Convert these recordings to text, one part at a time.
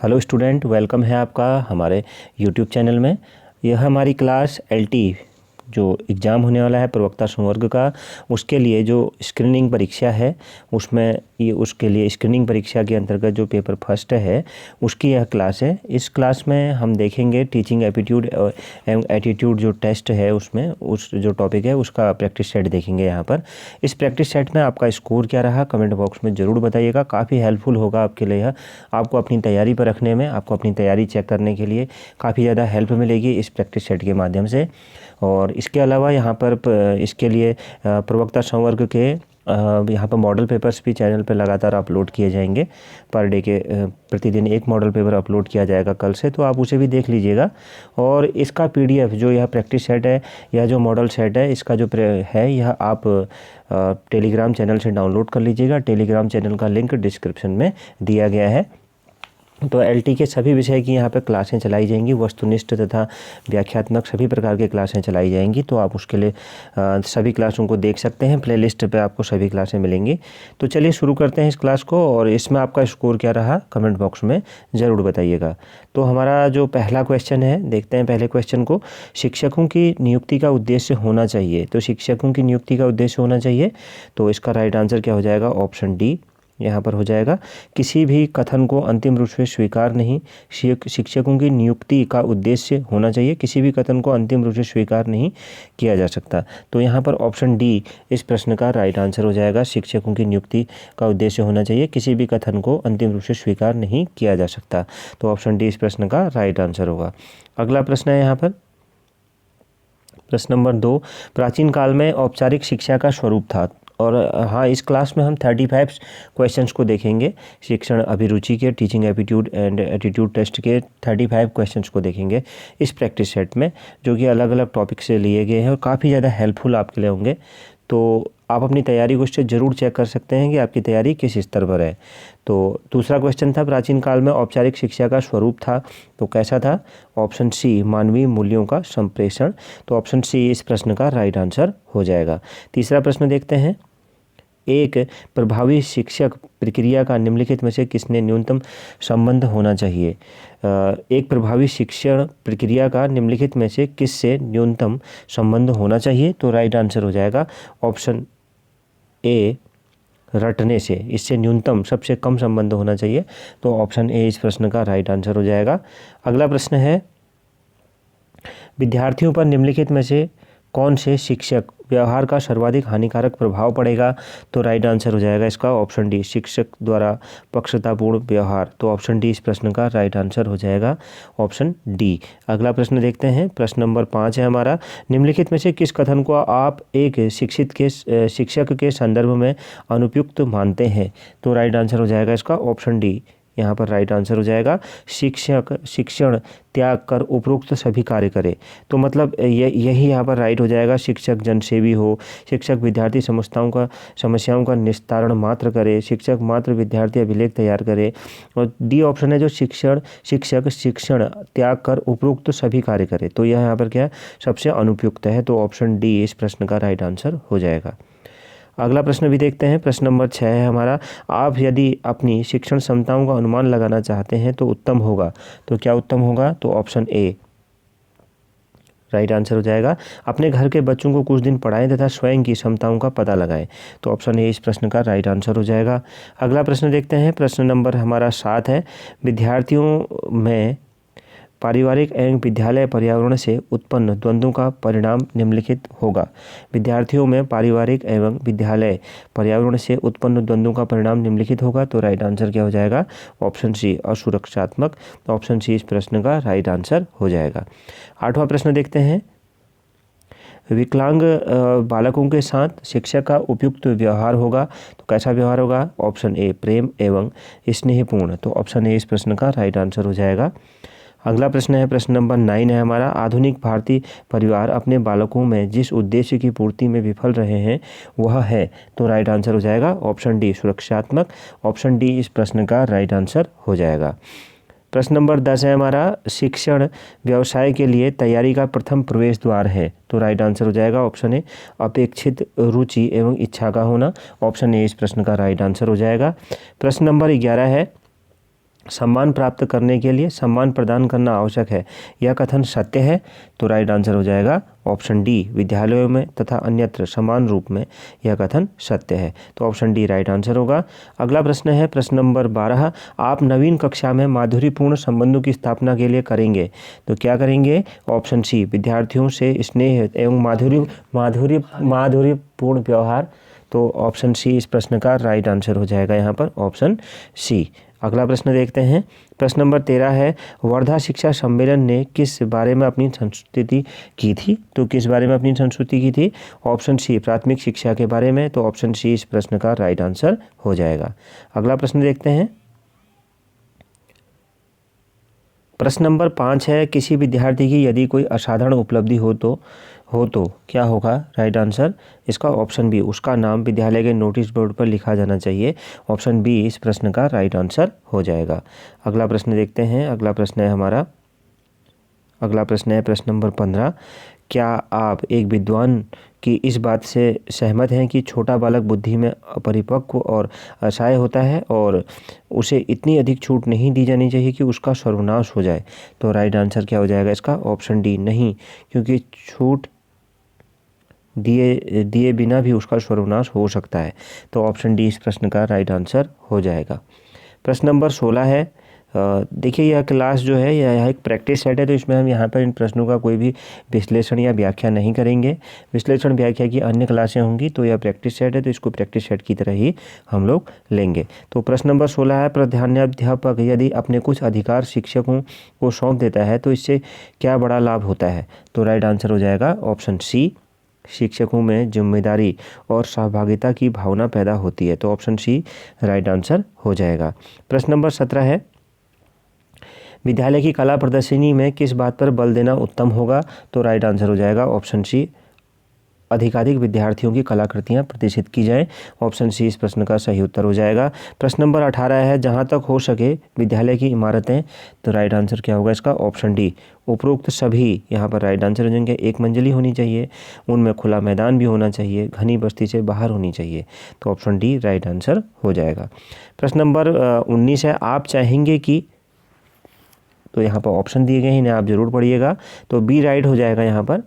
Hello student, welcome है आपका हमारे यूट्यूब चैनल में। यह हमारी क्लास एलटी जो एग्ज़ाम होने वाला है प्रवक्ता संवर्ग का, उसके लिए जो स्क्रीनिंग परीक्षा है उसके लिए स्क्रीनिंग परीक्षा के अंतर्गत जो पेपर फर्स्ट है उसकी यह क्लास है। इस क्लास में हम देखेंगे टीचिंग एप्टीट्यूड एवं एटीट्यूड जो टेस्ट है उसमें उस जो टॉपिक है उसका प्रैक्टिस सेट देखेंगे। यहाँ पर इस प्रैक्टिस सेट में आपका स्कोर क्या रहा कमेंट बॉक्स में ज़रूर बताइएगा। काफ़ी हेल्पफुल होगा आपके लिए। यह आपको अपनी तैयारी पर रखने में, आपको अपनी तैयारी चेक करने के लिए काफ़ी ज़्यादा हेल्प मिलेगी इस प्रैक्टिस सेट के माध्यम से। और इसके अलावा यहाँ पर इसके लिए प्रवक्ता संवर्ग के यहाँ पर मॉडल पेपर्स भी चैनल पर लगातार अपलोड किए जाएंगे। पर डे के प्रतिदिन एक मॉडल पेपर अपलोड किया जाएगा कल से, तो आप उसे भी देख लीजिएगा। और इसका पीडीएफ जो यह प्रैक्टिस सेट है या जो मॉडल सेट है इसका जो है यह आप टेलीग्राम चैनल से डाउनलोड कर लीजिएगा। टेलीग्राम चैनल का लिंक डिस्क्रिप्शन में दिया गया है। तो एलटी के सभी विषय की यहाँ पर क्लासें चलाई जाएंगी, वस्तुनिष्ठ तथा व्याख्यात्मक सभी प्रकार की क्लासें चलाई जाएंगी। तो आप उसके लिए सभी क्लासों को देख सकते हैं। प्लेलिस्ट पे आपको सभी क्लासें मिलेंगी। तो चलिए शुरू करते हैं इस क्लास को। और इसमें आपका स्कोर क्या रहा कमेंट बॉक्स में ज़रूर बताइएगा। तो हमारा जो पहला क्वेश्चन है, देखते हैं पहले क्वेश्चन को। शिक्षकों की नियुक्ति का उद्देश्य होना चाहिए। तो शिक्षकों की नियुक्ति का उद्देश्य होना चाहिए, तो इसका राइट आंसर क्या हो जाएगा? ऑप्शन डी यहाँ पर हो जाएगा। किसी भी कथन को अंतिम रूप से स्वीकार नहीं, शिक्षकों की नियुक्ति का उद्देश्य होना चाहिए। किसी भी कथन को अंतिम रूप से स्वीकार नहीं किया जा सकता। तो यहाँ पर ऑप्शन डी इस प्रश्न का राइट आंसर हो जाएगा। शिक्षकों की नियुक्ति का उद्देश्य होना चाहिए, किसी भी कथन को अंतिम रूप से स्वीकार नहीं किया जा सकता। तो ऑप्शन डी इस प्रश्न का राइट आंसर होगा। अगला प्रश्न है यहाँ पर प्रश्न नंबर 2। प्राचीन काल में औपचारिक शिक्षा का स्वरूप था। और हाँ, इस क्लास में हम 35 क्वेश्चंस को देखेंगे। शिक्षण अभिरुचि के, teaching aptitude and attitude test के 35 क्वेश्चंस को देखेंगे इस प्रैक्टिस सेट में, जो कि अलग अलग टॉपिक से लिए गए हैं और काफ़ी ज़्यादा हेल्पफुल आपके लिए होंगे। तो आप अपनी तैयारी को इससे ज़रूर चेक कर सकते हैं कि आपकी तैयारी किस स्तर पर है। तो दूसरा क्वेश्चन था, प्राचीन काल में औपचारिक शिक्षा का स्वरूप था, तो कैसा था? ऑप्शन सी, मानवीय मूल्यों का संप्रेषण। तो ऑप्शन सी इस प्रश्न का राइट आंसर हो जाएगा। तीसरा प्रश्न देखते हैं। एक प्रभावी शिक्षक प्रक्रिया का निम्नलिखित में से किसने न्यूनतम संबंध होना चाहिए? एक प्रभावी शिक्षण प्रक्रिया का निम्नलिखित में से किससे न्यूनतम संबंध होना चाहिए? तो राइट आंसर हो जाएगा ऑप्शन ए, रटने से। इससे न्यूनतम, सबसे कम संबंध होना चाहिए। तो ऑप्शन ए इस प्रश्न का राइट आंसर हो जाएगा। अगला प्रश्न है, विद्यार्थियों पर निम्नलिखित में से कौन से शिक्षक व्यवहार का सर्वाधिक हानिकारक प्रभाव पड़ेगा? तो राइट आंसर हो जाएगा इसका ऑप्शन डी, शिक्षक द्वारा पक्षतापूर्ण व्यवहार। तो ऑप्शन डी इस प्रश्न का राइट आंसर हो जाएगा, ऑप्शन डी। अगला प्रश्न देखते हैं। प्रश्न नंबर 5 है हमारा। निम्नलिखित में से किस कथन को आप एक शिक्षक के संदर्भ में अनुपयुक्त मानते हैं? तो राइट आंसर हो जाएगा इसका ऑप्शन डी, यहाँ पर राइट आंसर हो जाएगा। शिक्षक शिक्षण त्याग कर उपरोक्त सभी कार्य करे। तो मतलब यही यहाँ पर राइट हो जाएगा। शिक्षक जनसेवी हो, शिक्षक विद्यार्थी समस्याओं का निस्तारण मात्र करे, शिक्षक मात्र विद्यार्थी अभिलेख तैयार करे। और डी ऑप्शन है जो शिक्षक शिक्षण त्याग कर उपरोक्त सभी कार्य करे। तो यह यहाँ पर क्या सबसे अनुपयुक्त है। तो ऑप्शन डी इस प्रश्न का राइट आंसर हो जाएगा। अगला प्रश्न भी देखते हैं। प्रश्न नंबर 6 है हमारा। आप यदि अपनी शिक्षण क्षमताओं का अनुमान लगाना चाहते हैं तो उत्तम होगा। तो क्या उत्तम होगा? तो ऑप्शन ए राइट आंसर हो जाएगा। अपने घर के बच्चों को कुछ दिन पढ़ाएं तथा स्वयं की क्षमताओं का पता लगाएं। तो ऑप्शन ए इस प्रश्न का राइट आंसर हो जाएगा। अगला प्रश्न देखते हैं। प्रश्न नंबर हमारा 7 है। विद्यार्थियों में पारिवारिक एवं विद्यालय पर्यावरण से उत्पन्न द्वंद्वों का परिणाम निम्नलिखित होगा। विद्यार्थियों में पारिवारिक एवं विद्यालय पर्यावरण से उत्पन्न द्वंद्वों का परिणाम निम्नलिखित होगा। तो राइट आंसर क्या हो जाएगा? Option C, असुरक्षात्मक। ऑप्शन सी इस प्रश्न का राइट आंसर हो जाएगा। 8वां प्रश्न देखते हैं। विकलांग बालकों के साथ शिक्षक का उपयुक्त व्यवहार होगा। तो कैसा व्यवहार होगा? ऑप्शन ए, प्रेम एवं स्नेहपूर्ण। तो ऑप्शन ए इस प्रश्न का राइट आंसर हो जाएगा। अगला प्रश्न है, प्रश्न नंबर 9 है हमारा। आधुनिक भारतीय परिवार अपने बालकों में जिस उद्देश्य की पूर्ति में विफल रहे हैं वह है। तो राइट आंसर हो जाएगा ऑप्शन डी, सुरक्षात्मक। ऑप्शन डी इस प्रश्न का राइट आंसर हो जाएगा। प्रश्न नंबर 10 है हमारा। शिक्षण व्यवसाय के लिए तैयारी का प्रथम प्रवेश द्वार है। तो राइट आंसर हो जाएगा ऑप्शन ए, अपेक्षित रुचि एवं इच्छा का होना। ऑप्शन ए इस प्रश्न का राइट आंसर हो जाएगा। प्रश्न नंबर 11 है। सम्मान प्राप्त करने के लिए सम्मान प्रदान करना आवश्यक है, यह कथन सत्य है। तो राइट आंसर हो जाएगा ऑप्शन डी, विद्यालयों में तथा अन्यत्र समान रूप में, यह कथन सत्य है। तो ऑप्शन डी राइट आंसर होगा। अगला प्रश्न है प्रश्न नंबर 12, आप नवीन कक्षा में माधुर्यपूर्ण संबंधों की स्थापना के लिए करेंगे। तो क्या करेंगे? ऑप्शन सी, विद्यार्थियों से स्नेह एवं माधुर्यपूर्ण व्यवहार। तो ऑप्शन सी इस प्रश्न का राइट आंसर हो जाएगा यहाँ पर, ऑप्शन सी। अगला प्रश्न देखते हैं। प्रश्न नंबर 13 है, वर्धा शिक्षा सम्मेलन ने किस बारे में अपनी संस्तुति की थी? तो किस बारे में अपनी संस्तुति की थी? ऑप्शन सी, प्राथमिक शिक्षा के बारे में। तो ऑप्शन सी इस प्रश्न का राइट आंसर हो जाएगा। अगला प्रश्न देखते हैं। प्रश्न नंबर 5 है, किसी विद्यार्थी की यदि कोई असाधारण उपलब्धि हो तो क्या होगा? राइट आंसर इसका ऑप्शन बी, उसका नाम विद्यालय के नोटिस बोर्ड पर लिखा जाना चाहिए। ऑप्शन बी इस प्रश्न का राइट आंसर हो जाएगा। अगला प्रश्न देखते हैं। अगला प्रश्न है प्रश्न नंबर 15, क्या आप एक विद्वान की इस बात से सहमत हैं कि छोटा बालक बुद्धि में अपरिपक्व और असहाय होता है और उसे इतनी अधिक छूट नहीं दी जानी चाहिए कि उसका सर्वनाश हो जाए? तो राइट आंसर क्या हो जाएगा इसका? ऑप्शन डी, नहीं, क्योंकि छूट दिए बिना भी उसका सर्वनाश हो सकता है। तो ऑप्शन डी इस प्रश्न का राइट आंसर हो जाएगा। प्रश्न नंबर 16 है, देखिए यह क्लास जो है यह एक प्रैक्टिस सेट है, तो इसमें हम यहाँ पर इन प्रश्नों का कोई भी विश्लेषण या व्याख्या नहीं करेंगे। विश्लेषण व्याख्या की अन्य क्लासें होंगी, तो यह प्रैक्टिस सेट है, तो इसको प्रैक्टिस सेट की तरह ही हम लोग लेंगे। तो प्रश्न नंबर 16 है, प्रधानाध्यापक यदि अपने कुछ अधिकार शिक्षकों को सौंप देता है तो इससे क्या बड़ा लाभ होता है? तो राइट आंसर हो जाएगा ऑप्शन सी, शिक्षकों में जिम्मेदारी और सहभागिता की भावना पैदा होती है। तो ऑप्शन सी राइट आंसर हो जाएगा। प्रश्न नंबर 17 है, विद्यालय की कला प्रदर्शनी में किस बात पर बल देना उत्तम होगा? तो राइट आंसर हो जाएगा ऑप्शन सी, अधिकाधिक विद्यार्थियों की कलाकृतियाँ प्रदर्शित की जाएं। ऑप्शन सी इस प्रश्न का सही उत्तर हो जाएगा। प्रश्न नंबर 18 है, जहां तक हो सके विद्यालय की इमारतें। तो राइट आंसर क्या होगा इसका? ऑप्शन डी, उपरोक्त सभी यहाँ पर राइट आंसर हो जाएंगे। एक मंजिली होनी चाहिए, उनमें खुला मैदान भी होना चाहिए, घनी बस्ती से बाहर होनी चाहिए। तो ऑप्शन डी राइट आंसर हो जाएगा। प्रश्न नंबर 19 है, आप चाहेंगे कि, तो यहाँ पर ऑप्शन दिए गए हैं, इन्हें आप जरूर पढ़िएगा। तो बी राइट हो जाएगा यहाँ पर,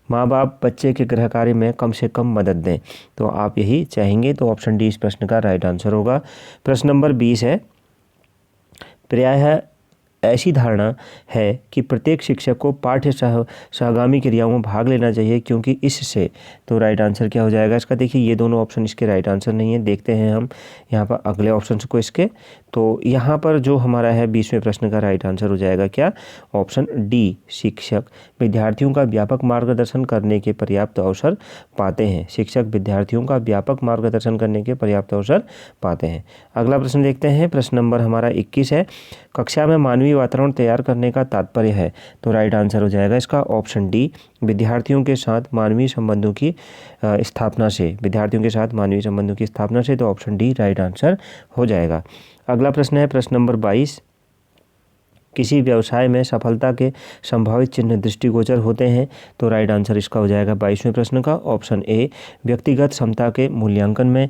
माँ बाप बच्चे के गृह कार्य में कम से कम मदद दें। तो आप यही चाहेंगे। तो ऑप्शन डी इस प्रश्न का राइट आंसर होगा। प्रश्न नंबर 20 है, प्रायः ऐसी धारणा है कि प्रत्येक शिक्षक को पाठ्य सहगामी क्रियाओं में भाग लेना चाहिए क्योंकि इससे। तो राइट आंसर क्या हो जाएगा इसका? देखिए ये दोनों ऑप्शन इसके राइट आंसर नहीं है। देखते हैं हम यहाँ पर अगले ऑप्शन को इसके। तो यहाँ पर जो हमारा है 20वें प्रश्न का राइट आंसर हो जाएगा क्या? ऑप्शन डी, शिक्षक विद्यार्थियों का व्यापक मार्गदर्शन करने के पर्याप्त अवसर पाते हैं। शिक्षक विद्यार्थियों का व्यापक मार्गदर्शन करने के पर्याप्त अवसर पाते हैं। अगला प्रश्न देखते हैं। प्रश्न नंबर हमारा 21 है, कक्षा में मानवीय वातावरण तैयार करने का तात्पर्य है। तो राइट आंसर हो जाएगा इसका ऑप्शन डी, विद्यार्थियों के साथ मानवीय संबंधों की स्थापना से। विद्यार्थियों के साथ मानवीय संबंधों की स्थापना से। तो ऑप्शन डी राइट आंसर हो जाएगा। अगला प्रश्न है प्रश्न नंबर 22, किसी व्यवसाय में सफलता के संभावित चिन्ह दृष्टिगोचर होते हैं। तो राइट आंसर इसका हो जाएगा 22वें प्रश्न का ऑप्शन ए, व्यक्तिगत क्षमता के मूल्यांकन में।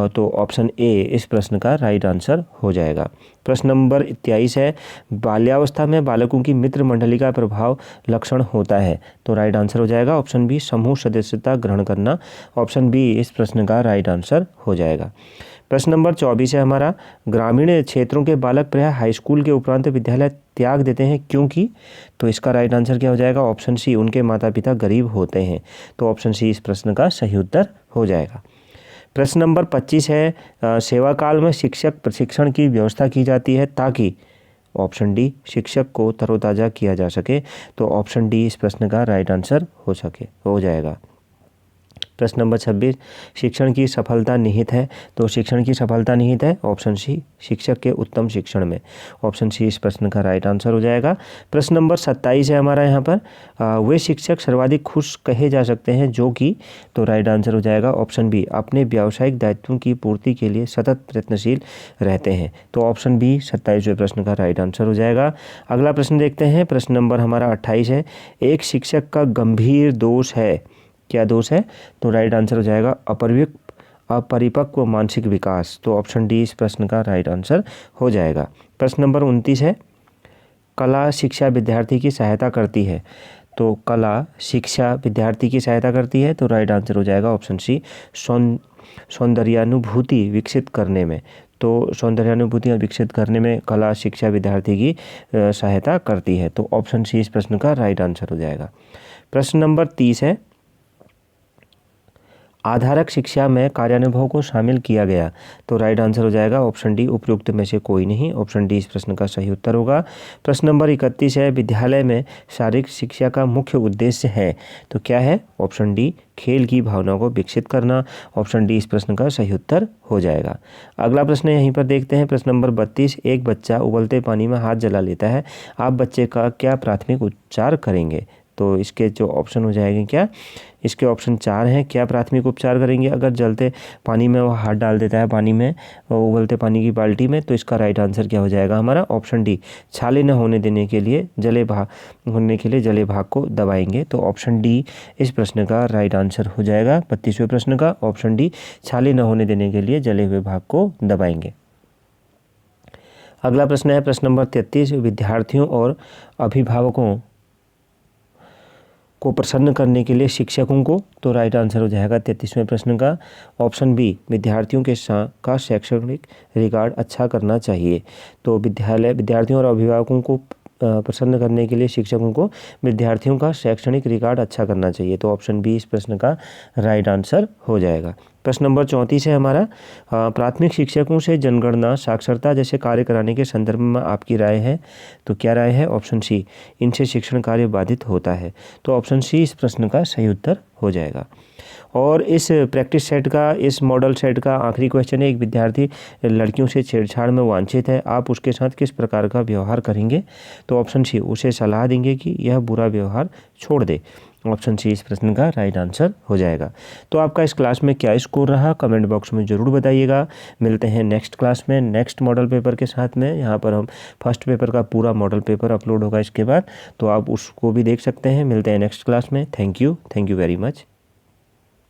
तो ऑप्शन ए इस प्रश्न का राइट आंसर हो जाएगा। प्रश्न नंबर 23 है, बाल्यावस्था में बालकों की मित्र मंडली का प्रभाव लक्षण होता है। तो राइट आंसर हो जाएगा ऑप्शन बी, समूह सदस्यता ग्रहण करना। ऑप्शन बी इस प्रश्न का राइट आंसर हो जाएगा। प्रश्न नंबर 24 है हमारा, ग्रामीण क्षेत्रों के बालक प्रायः हाई स्कूल के उपरांत विद्यालय त्याग देते हैं क्योंकि। तो इसका राइट आंसर क्या हो जाएगा? ऑप्शन सी, उनके माता पिता गरीब होते हैं। तो ऑप्शन सी इस प्रश्न का सही उत्तर हो जाएगा। प्रश्न नंबर 25 है, सेवा काल में शिक्षक प्रशिक्षण की व्यवस्था की जाती है ताकि। ऑप्शन डी, शिक्षक को तरोताज़ा किया जा सके। तो ऑप्शन डी इस प्रश्न का राइट आंसर हो जाएगा। प्रश्न नंबर 26, शिक्षण की सफलता निहित है। तो शिक्षण की सफलता निहित है ऑप्शन सी, शिक्षक के उत्तम शिक्षण में। ऑप्शन सी इस प्रश्न का राइट आंसर हो जाएगा। प्रश्न नंबर 27 है हमारा यहाँ पर, वे शिक्षक सर्वाधिक खुश कहे जा सकते हैं जो कि। तो राइट आंसर हो जाएगा ऑप्शन बी, अपने व्यावसायिक दायित्वों की पूर्ति के लिए सतत प्रयत्नशील रहते हैं। तो ऑप्शन बी 27वें प्रश्न का राइट आंसर हो जाएगा। अगला प्रश्न देखते हैं। प्रश्न नंबर हमारा 28 है, एक शिक्षक का गंभीर दोष है। क्या दोष है? तो राइट आंसर हो जाएगा अपरिपक्व मानसिक विकास, तो ऑप्शन डी इस प्रश्न का राइट आंसर हो जाएगा। प्रश्न नंबर 29 है, कला शिक्षा विद्यार्थी की सहायता करती है, तो कला शिक्षा विद्यार्थी की सहायता करती है, तो राइट आंसर हो जाएगा ऑप्शन सी सौंदर्यानुभूति विकसित करने में। तो सौंदर्यानुभूति विकसित करने में कला शिक्षा विद्यार्थी की सहायता करती है, तो ऑप्शन सी इस प्रश्न का राइट आंसर हो जाएगा। प्रश्न नंबर 30 है, आधारक शिक्षा में कार्यानुभव को शामिल किया गया, तो राइट आंसर हो जाएगा ऑप्शन डी उपयुक्त में से कोई नहीं, ऑप्शन डी इस प्रश्न का सही उत्तर होगा। प्रश्न नंबर 31 है, विद्यालय में शारीरिक शिक्षा का मुख्य उद्देश्य है, तो क्या है, ऑप्शन डी खेल की भावना को विकसित करना, ऑप्शन डी इस प्रश्न का सही उत्तर हो जाएगा। अगला प्रश्न यहीं पर देखते हैं, प्रश्न नंबर 32, एक बच्चा उबलते पानी में हाथ जला लेता है, आप बच्चे का क्या प्राथमिक उपचार करेंगे, तो इसके जो ऑप्शन हो जाएंगे क्या, इसके ऑप्शन 4 हैं, क्या प्राथमिक उपचार करेंगे अगर जलते पानी में वो हाथ डाल देता है पानी में, उबलते पानी की बाल्टी में, तो इसका राइट आंसर क्या हो जाएगा हमारा, ऑप्शन डी छाले न होने देने के लिए जले भाग को दबाएंगे, तो ऑप्शन डी इस प्रश्न का राइट आंसर हो जाएगा 32वें प्रश्न का, ऑप्शन डी छाले न होने देने के लिए जले हुए भाग को दबाएंगे। अगला प्रश्न है प्रश्न नंबर 33, विद्यार्थियों और अभिभावकों को प्रसन्न करने के लिए शिक्षकों को, तो राइट आंसर हो जाएगा 33वें प्रश्न का ऑप्शन बी, विद्यार्थियों का शैक्षणिक रिकॉर्ड अच्छा करना चाहिए। तो विद्यार्थियों और अभिभावकों को प्रसन्न करने के लिए शिक्षकों को विद्यार्थियों का शैक्षणिक रिकॉर्ड अच्छा करना चाहिए, तो ऑप्शन बी इस प्रश्न का राइट आंसर हो जाएगा। प्रश्न नंबर 34 है हमारा, प्राथमिक शिक्षकों से जनगणना साक्षरता जैसे कार्य कराने के संदर्भ में आपकी राय है, तो क्या राय है, ऑप्शन सी इनसे शिक्षण कार्य बाधित होता है, तो ऑप्शन सी इस प्रश्न का सही उत्तर हो जाएगा। और इस प्रैक्टिस सेट का, इस मॉडल सेट का आखिरी क्वेश्चन है, एक विद्यार्थी लड़कियों से छेड़छाड़ में वांछित है, आप उसके साथ किस प्रकार का व्यवहार करेंगे, तो ऑप्शन सी उसे सलाह देंगे कि यह बुरा व्यवहार छोड़ दे, ऑप्शन सी इस प्रश्न का राइट आंसर हो जाएगा। तो आपका इस क्लास में क्या स्कोर रहा कमेंट बॉक्स में ज़रूर बताइएगा। मिलते हैं नेक्स्ट क्लास में नेक्स्ट मॉडल पेपर के साथ में। यहाँ पर हम फर्स्ट पेपर का पूरा मॉडल पेपर अपलोड होगा इसके बाद, तो आप उसको भी देख सकते हैं। मिलते हैं नेक्स्ट क्लास में। Thank you very much.